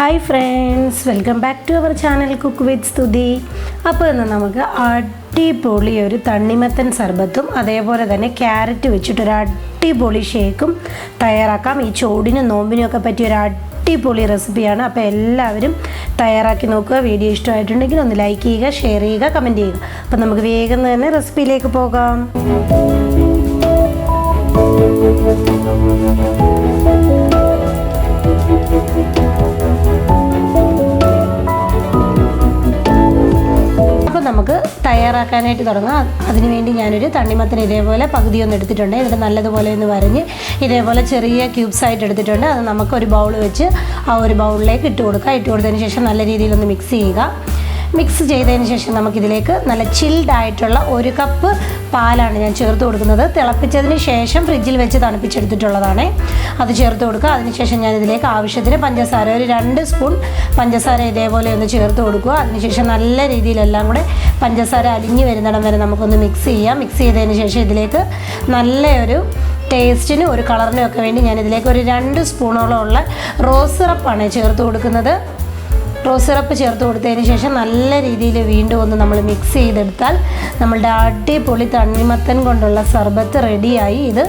Hi friends, welcome back to our channel cook with Stuti. അപ്പോൾ ഇന്ന് നമുക്ക് അടിപൊളി ഒരു തണ്ണിമത്തൻ സർബത്തും അതേപോലെ തന്നെ ക്യാരറ്റ് വെച്ചിട്ടൊരു അടിപൊളി ഷേക്കും തയ്യാറാക്കാം. ഈ ചോടിനും നോമ്പിനും ഒക്കെ പറ്റിയ ഒരു അടിപൊളി റെസിപ്പിയാണ്. അപ്പോൾ എല്ലാവരും തയ്യാറാക്കി നോക്കുക. വീഡിയോ ഇഷ്ടമായിട്ടുണ്ടെങ്കിൽ ഒന്ന് ലൈക്ക് ചെയ്യുക, ഷെയർ ചെയ്യുക, കമൻറ്റ് ചെയ്യുക. അപ്പോൾ നമുക്ക് വേഗം തന്നെ റെസിപ്പിയിലേക്ക് പോകാം. നമുക്ക് തയ്യാറാക്കാനായിട്ട് തുടങ്ങാം. അതിനുവേണ്ടി ഞാനൊരു തണ്ണിമത്തന് ഇതേപോലെ പകുതിയൊന്നും എടുത്തിട്ടുണ്ട്. എന്നിട്ട് നല്ലതുപോലെ ഒന്ന് വരഞ്ഞ് ഇതേപോലെ ചെറിയ ക്യൂബ്സ് ആയിട്ട് എടുത്തിട്ടുണ്ട്. അത് നമുക്ക് ഒരു ബൗൾ വെച്ച് ആ ഒരു ബൗളിലേക്ക് ഇട്ട് കൊടുക്കുക. ഇട്ട് കൊടുത്തതിന് ശേഷം നല്ല രീതിയിലൊന്ന് മിക്സ് ചെയ്യുക. മിക്സ് ചെയ്തതിന് ശേഷം നമുക്കിതിലേക്ക് നല്ല ചിൽഡ് ആയിട്ടുള്ള 1 കപ്പ് പാലാണ് ഞാൻ ചേർത്ത് കൊടുക്കുന്നത്. തിളപ്പിച്ചതിന് ശേഷം ഫ്രിഡ്ജിൽ വെച്ച് തണുപ്പിച്ചെടുത്തിട്ടുള്ളതാണ്. അത് ചേർത്ത് കൊടുക്കുക. അതിനുശേഷം ഞാൻ ഇതിലേക്ക് ആവശ്യത്തിന് പഞ്ചസാര, ഒരു 2 സ്പൂൺ പഞ്ചസാര ഇതേപോലെ ഒന്ന് ചേർത്ത് കൊടുക്കുക. അതിനുശേഷം നല്ല രീതിയിലെല്ലാം കൂടെ പഞ്ചസാര അലിഞ്ഞ് വരുന്നിടം വരെ നമുക്കൊന്ന് മിക്സ് ചെയ്യാം. മിക്സ് ചെയ്തതിന് ശേഷം ഇതിലേക്ക് നല്ലൊരു ടേസ്റ്റിനും ഒരു കളറിനും ഒക്കെ വേണ്ടി ഞാൻ ഇതിലേക്ക് ഒരു 2 സ്പൂണോളം ഉള്ള റോസ് സിറപ്പാണ് ചേർത്ത് കൊടുക്കുന്നത്. റോസ് സിറപ്പ് ചേർത്ത് കൊടുത്തതിന് ശേഷം നല്ല രീതിയിൽ വീണ്ടും ഒന്ന് നമ്മൾ മിക്സ് ചെയ്തെടുത്താൽ നമ്മളുടെ അടിപൊളി തണ്ണിമത്തൻ കൊണ്ടുള്ള സർബത്ത് റെഡിയായി. ഇത്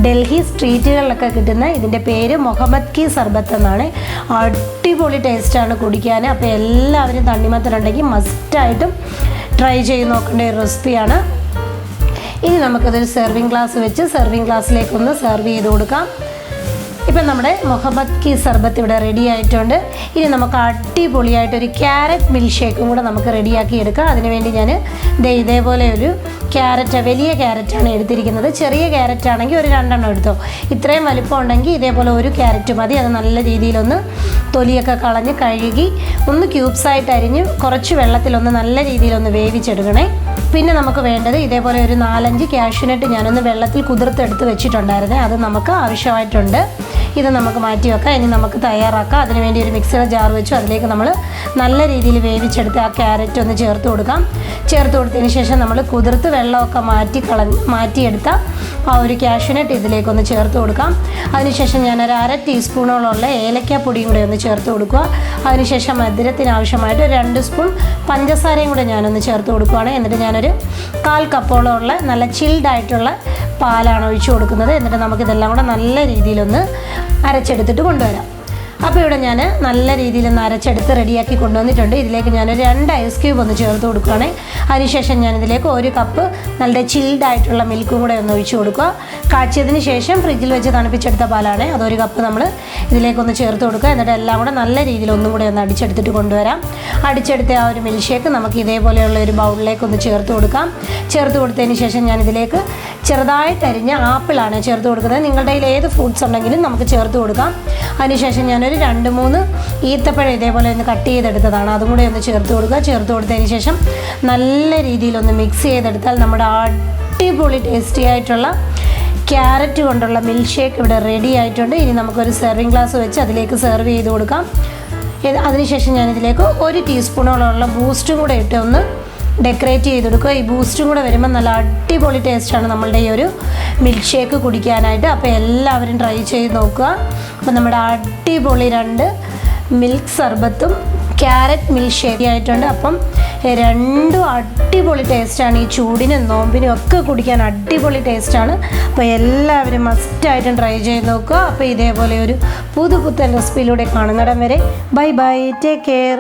ഡൽഹി സ്ട്രീറ്റുകളിലൊക്കെ കിട്ടുന്ന ഇതിൻ്റെ പേര് മുഹമ്മദ് കി സർബത്ത് എന്നാണ്. അടിപൊളി ടേസ്റ്റാണ് കുടിക്കാൻ. അപ്പോൾ എല്ലാവരും തണ്ണിമത്തൻ ഉണ്ടെങ്കിൽ മസ്റ്റായിട്ടും ട്രൈ ചെയ്ത് നോക്കേണ്ട ഒരു റെസിപ്പിയാണ്. ഇനി നമുക്കതൊരു സെർവിങ് ഗ്ലാസ് വെച്ച് സെർവിങ് ഗ്ലാസ്സിലേക്കൊന്ന് സെർവ് ചെയ്ത് കൊടുക്കാം. ഇപ്പം നമ്മുടെ മുഹമ്മദ് കി സർബത്ത് ഇവിടെ റെഡി ആയിട്ടുണ്ട്. ഇനി നമുക്ക് അടിപൊളിയായിട്ടൊരു ക്യാരറ്റ് മിൽക്ക് ഷേക്കും കൂടെ നമുക്ക് റെഡിയാക്കി എടുക്കാം. അതിനുവേണ്ടി ഞാൻ ഇതേപോലെ ഒരു ക്യാരറ്റ്, വലിയ ക്യാരറ്റാണ് എടുത്തിരിക്കുന്നത്. ചെറിയ ക്യാരറ്റ് ആണെങ്കിൽ ഒരു 2 എണ്ണം എടുത്തോ. ഇത്രയും വലിപ്പം ഉണ്ടെങ്കിൽ ഇതേപോലെ ഒരു ക്യാരറ്റ് മതി. അത് നല്ല രീതിയിലൊന്ന് തൊലിയൊക്കെ കളഞ്ഞ് കഴുകി ഒന്ന് ക്യൂബ്സായിട്ട് അരിഞ്ഞ് കുറച്ച് വെള്ളത്തിലൊന്ന് നല്ല രീതിയിലൊന്ന് വേവിച്ചെടുക്കണേ. പിന്നെ നമുക്ക് വേണ്ടത് ഇതേപോലെ ഒരു 4-5 കാഷ്യൂനട്ട് ഞാനൊന്ന് വെള്ളത്തിൽ കുതിർത്തെടുത്ത് വെച്ചിട്ടുണ്ടായിരുന്നേ. അത് നമുക്ക് ആവശ്യമായിട്ടുണ്ട്. ഇത് നമുക്ക് മാറ്റി വെക്കാം. ഇനി നമുക്ക് തയ്യാറാക്കാം. അതിനുവേണ്ടി ഒരു മിക്സിയുടെ ജാർ വെച്ചു അതിലേക്ക് നമ്മൾ നല്ല രീതിയിൽ വേവിച്ചെടുത്ത് ആ ക്യാരറ്റ് ഒന്ന് ചേർത്ത് കൊടുക്കാം. ചേർത്ത് കൊടുത്തതിന് ശേഷം നമ്മൾ കുതിർത്ത് വെള്ളമൊക്കെ മാറ്റിയെടുത്ത ആ ഒരു കാഷ്യൂനട്ട് ഇതിലേക്കൊന്ന് ചേർത്ത് കൊടുക്കാം. അതിനുശേഷം ഞാനൊരു 1/2 ടീസ്പൂണോളമുള്ള ഏലക്കാപ്പൊടിയും കൂടെ ഒന്ന് ചേർത്ത് കൊടുക്കുക. അതിനുശേഷം മധുരത്തിന് ആവശ്യമായിട്ട് ഒരു 2 സ്പൂൺ പഞ്ചസാരയും കൂടെ ഞാനൊന്ന് ചേർത്ത് കൊടുക്കുകയാണ്. എന്നിട്ട് ഞാനൊരു 1/4 കപ്പോളമുള്ള നല്ല ചിൽഡായിട്ടുള്ള പാലാണ് ഒഴിച്ചു കൊടുക്കുന്നത്. എന്നിട്ട് നമുക്കിതെല്ലാം കൂടെ നല്ല രീതിയിലൊന്ന് അരച്ചെടുത്തിട്ട് കൊണ്ടുവരാം. അപ്പോൾ ഇവിടെ ഞാൻ നല്ല രീതിയിലൊന്ന് അരച്ചെടുത്ത് റെഡിയാക്കി കൊണ്ടുവന്നിട്ടുണ്ട്. ഇതിലേക്ക് ഞാനൊരു 2 ഐസ് ക്യൂബ് ഒന്ന് ചേർത്ത് കൊടുക്കുകയാണ്. അതിനുശേഷം ഞാനിതിലേക്ക് 1 കപ്പ് നല്ല ചിൽഡായിട്ടുള്ള മിൽക്കും കൂടെ ഒന്ന് ഒഴിച്ചു കൊടുക്കുക. കാച്ചിയതിന് ശേഷം ഫ്രിഡ്ജിൽ വെച്ച് തണുപ്പിച്ചെടുത്ത പാലാണ്. അതൊരു കപ്പ് നമ്മൾ ഇതിലേക്കൊന്ന് ചേർത്ത് കൊടുക്കുക. എന്നിട്ട് എല്ലാം കൂടെ നല്ല രീതിയിൽ ഒന്നും കൂടെ ഒന്ന് അടിച്ചെടുത്തിട്ട് കൊണ്ടുവരാം. അടിച്ചെടുത്ത ആ ഒരു മിൽക്ക് ഷേക്ക് നമുക്ക് ഇതേപോലെയുള്ള ഒരു ബൗളിലേക്കൊന്ന് ചേർത്ത് കൊടുക്കാം. ചേർത്ത് കൊടുത്തതിന് ശേഷം ഞാനിതിലേക്ക് ചെറുതായിട്ട് അരിഞ്ഞ ആപ്പിളാണ് ചേർത്ത് കൊടുക്കുന്നത്. നിങ്ങളുടെ കയ്യിൽ ഏത് ഫ്രൂട്ട്സ് ഉണ്ടെങ്കിലും നമുക്ക് ചേർത്ത് കൊടുക്കാം. അതിനുശേഷം ഞാനൊരു 2-3 ഈത്തപ്പഴം ഇതേപോലെ ഒന്ന് കട്ട് ചെയ്തെടുത്തതാണ്. അതും കൂടെ ഒന്ന് ചേർത്ത് കൊടുക്കുക. ചേർത്ത് കൊടുത്തതിന് ശേഷം നല്ല രീതിയിലൊന്ന് മിക്സ് ചെയ്തെടുത്താൽ നമ്മുടെ അടിപൊളി ടേസ്റ്റി ആയിട്ടുള്ള ക്യാരറ്റ് കൊണ്ടുള്ള മിൽക്ക് ഷേക്ക് ഇവിടെ റെഡി ആയിട്ടുണ്ട്. ഇനി നമുക്കൊരു സെർവിങ് ഗ്ലാസ് വെച്ച് അതിലേക്ക് സെർവ് ചെയ്ത് കൊടുക്കാം. അതിനുശേഷം ഞാനിതിലേക്ക് 1 ടീസ്പൂണോളമുള്ള ബൂസ്റ്റും കൂടെ ഇട്ട് ഒന്ന് ഡെക്കറേറ്റ് ചെയ്തെടുക്കുക. ഈ ബൂസ്റ്റും കൂടെ വരുമ്പോൾ നല്ല അടിപൊളി ടേസ്റ്റാണ് നമ്മളുടെ ഈ ഒരു മിൽക്ക് ഷേക്ക് കുടിക്കാനായിട്ട്. അപ്പോൾ എല്ലാവരും ട്രൈ ചെയ്ത് നോക്കുക. അപ്പോൾ നമ്മുടെ അടിപൊളി 2 മിൽക്ക് സർബത്തും ക്യാരറ്റ് മിൽക്ക് ഷേക്ക് ആയിട്ടുണ്ട്. അപ്പം രണ്ടും അടിപൊളി ടേസ്റ്റാണ്. ഈ ചൂടിനും നോമ്പിനും ഒക്കെ കുടിക്കാൻ അടിപൊളി ടേസ്റ്റാണ്. അപ്പോൾ എല്ലാവരും മസ്റ്റായിട്ടും ട്രൈ ചെയ്ത് നോക്കുക. അപ്പോൾ ഇതേപോലെ ഒരു പുതുപുത്തൻ റെസിപ്പിയിലൂടെ കാണുന്നിടം വരെ ബൈ ബൈ, ടേക്ക് കെയർ.